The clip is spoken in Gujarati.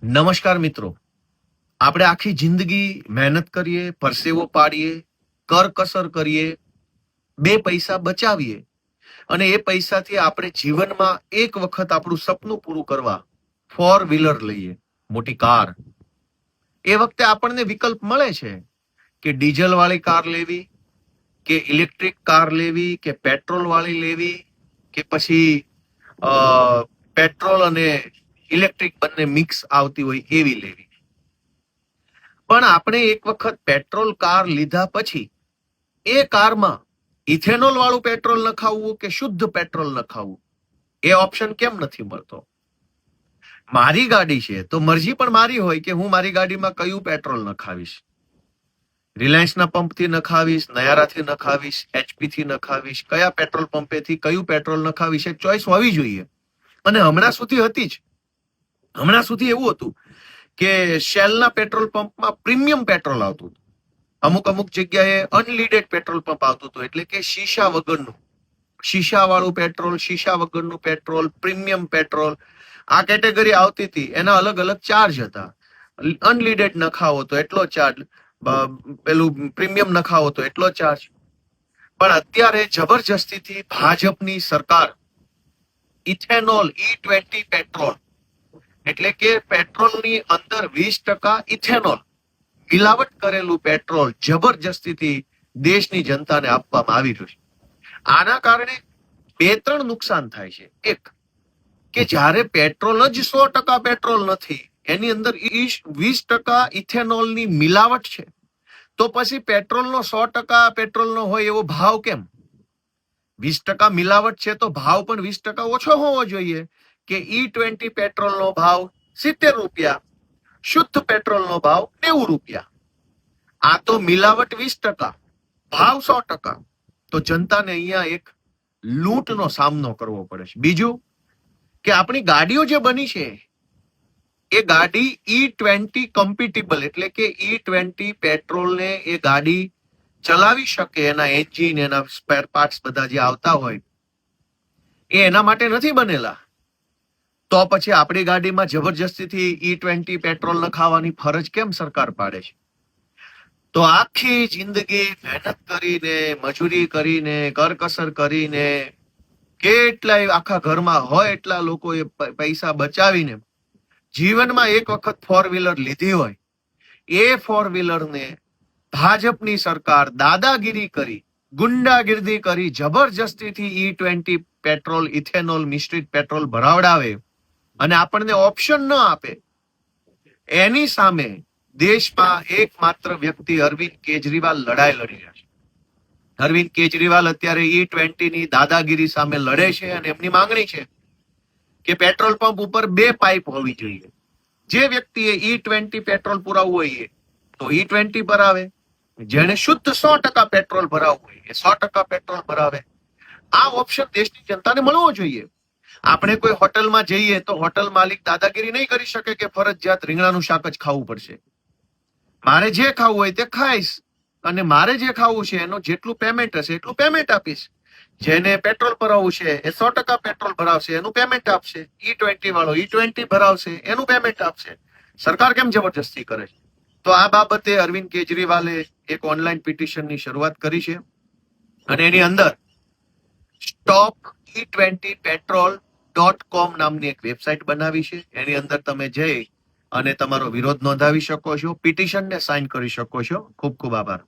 નમસ્કાર મિત્રો, આપણે આખી જિંદગી મહેનત કરીએ, પરસેવો પાડીએ, કરકસર કરીએ, બે પૈસા બચાવીએ અને એ પૈસાથી આપણે જીવનમાં એક વખત આપણું સપનું પૂરું કરવા ફોર વ્હીલર લઈએ, મોટી કાર. એ વખતે આપણને વિકલ્પ મળે છે કે ડીઝલ વાળી કાર લેવી, કે ઇલેક્ટ્રિક કાર લેવી, કે પેટ્રોલ વાળી લેવી, કે પછી પેટ્રોલ અને ઇલેક્ટ્રિક બંને મિક્સ આવતી હોય એવી લેવી. પણ આપણે એક વખત પેટ્રોલ કાર લીધા પછી એ કારમાં ઇથેનોલ વાળું પેટ્રોલ નખાવવું કે શુદ્ધ પેટ્રોલ નખાવવું એ ઓપ્શન કેમ નથી મળતો? મારી ગાડી છે તો મરજી પણ મારી હોય કે હું મારી ગાડીમાં કયું પેટ્રોલ નખાવીશ. રિલાયન્સના પંપથી નખાવીશ, નયારાથી નખાવીશ, એચપી થી નખાવીશ, કયા પેટ્રોલ પંપેથી કયું પેટ્રોલ નખાવીશ એ ચોઈસ હોવી જોઈએ. અને હમણાં સુધી હતી જ. હમણાં સુધી એવું હતું કે શેલના પેટ્રોલ પંપમાં પ્રીમિયમ પેટ્રોલ આવતું હતું. અમુક જગ્યાએ અનલીડેડ પેટ્રોલ પંપ આવતું હતું, એટલે કે શીશા વગરનું, શીશા વાળું પેટ્રોલ, શીશા વગરનું પેટ્રોલ, પ્રીમિયમ પેટ્રોલ, આ કેટેગરી આવતી હતી. એના અલગ અલગ ચાર્જ હતા. અનલીડેડ નખાવો તો એટલો ચાર્જ, પેલું પ્રીમિયમ નખાવો તો એટલો ચાર્જ. પણ અત્યારે જબરજસ્તીથી ભાજપની સરકાર ઇથેનોલ E20 પેટ્રોલ, એટલે કે પેટ્રોલની અંદર 20% ઇથેનોલ મિલાવટ કરેલું પેટ્રોલ જબરજસ્તીથી દેશની જનતાને આપવામાં આવી રહ્યું છે. આના કારણે બે ત્રણ નુકસાન થાય છે. એક, કે જ્યારે પેટ્રોલ જ 100% પેટ્રોલ નથી, એની અંદર 20% ઇથેનોલની મિલાવટ છે, તો પછી પેટ્રોલનો 100% પેટ્રોલનો હોય એવો ભાવ કેમ? 20% મિલાવટ છે તો ભાવ પણ 20% ઓછો હોવો જોઈએ, કે E20 પેટ્રોલનો ભાવ 70 રૂપિયા, શુદ્ધ પેટ્રોલનો ભાવ 90 રૂપિયા. આ તો મિલાવટ 20%, ભાવ 100%. તો જનતાને અહીંયા એક લૂંટનો સામનો કરવો પડે છે. બીજું, કે આપણી ગાડીઓ જે બની છે એ ગાડી E20 કમ્પેટિબલ, એટલે કે E20 પેટ્રોલને એ ગાડી ચલાવી શકે, એના એન્જિન, એના સ્પેર પાર્ટ્સ બધા જે આવતા હોય એ એના માટે નથી બનેલા. તો પછી આપણી ગાડીમાં જબરજસ્તીથી E20 પેટ્રોલ નખાવવાની ફરજ કેમ સરકાર પાડે છે? તો આખી જિંદગી મહેનત કરીને, મજૂરી કરીને, કરકસર કરીને, કેટલાય આખા ઘરમાં હોય એટલા લોકોએ પૈસા બચાવીને જીવનમાં એક વખત ફોર વ્હીલર લીધી હોય, એ ફોર વ્હીલરને ભાજપની સરકાર દાદાગીરી કરી, ગુંડાગીરી કરી, જબરજસ્તીથી E20 પેટ્રોલ, ઇથેનોલ મિશ્રિત પેટ્રોલ ભરાવડાવે અને આપણને ઓપ્શન ન આપે. એની સામે દેશમાં એકમાત્ર વ્યક્તિ અરવિંદ કેજરીવાલ લડાઈ લડી રહ્યા છે. અરવિંદ કેજરીવાલ અત્યારે E20 ની દાદાગીરી સામે લડે છે અને એમની માંગણી છે કે પેટ્રોલ પંપ ઉપર 2 પાઇપ હોવી જોઈએ. જે વ્યક્તિએ E20 પેટ્રોલ પુરાવવું હોય તો E20 ભરાવે, જેને શુદ્ધ 100% પેટ્રોલ ભરાવવું હોય એ 100% પેટ્રોલ ભરાવે. આ ઓપ્શન દેશની જનતાને મળવો જોઈએ. આપણે કોઈ હોટલમાં જઈએ તો હોટલ માલિક દાદાગીરી નહીં કરી શકે કે ફરજિયાત રીંગણાનું શાક જ ખાવું પડશે. મારે જે ખાવું હોય તે ખાઈશ અને મારે જે ખાવું છે એનું જેટલું પેમેન્ટ હશે એટલું પેમેન્ટ આપીશ. જેને પેટ્રોલ ભરાવવું છે એ 100% પેટ્રોલ ભરાવશે, એનું પેમેન્ટ આપશે. E20 વાળો E20 ભરાવશે, એનું પેમેન્ટ આપશે. સરકાર કેમ જબરજસ્તી કરે છે? તો આ બાબતે અરવિંદ કેજરીવાલે એક ઓનલાઈન પિટિશનની શરૂઆત કરી છે અને એની અંદર stop-E20petrol.com નામની એક વેબસાઇટ બનાવી છે. એની અંદર તમે જઈ અને તમારો વિરોધ નોંધાવી શકો છો, પિટિશનને સાઇન કરી શકો છો. ખૂબ ખૂબ આભાર.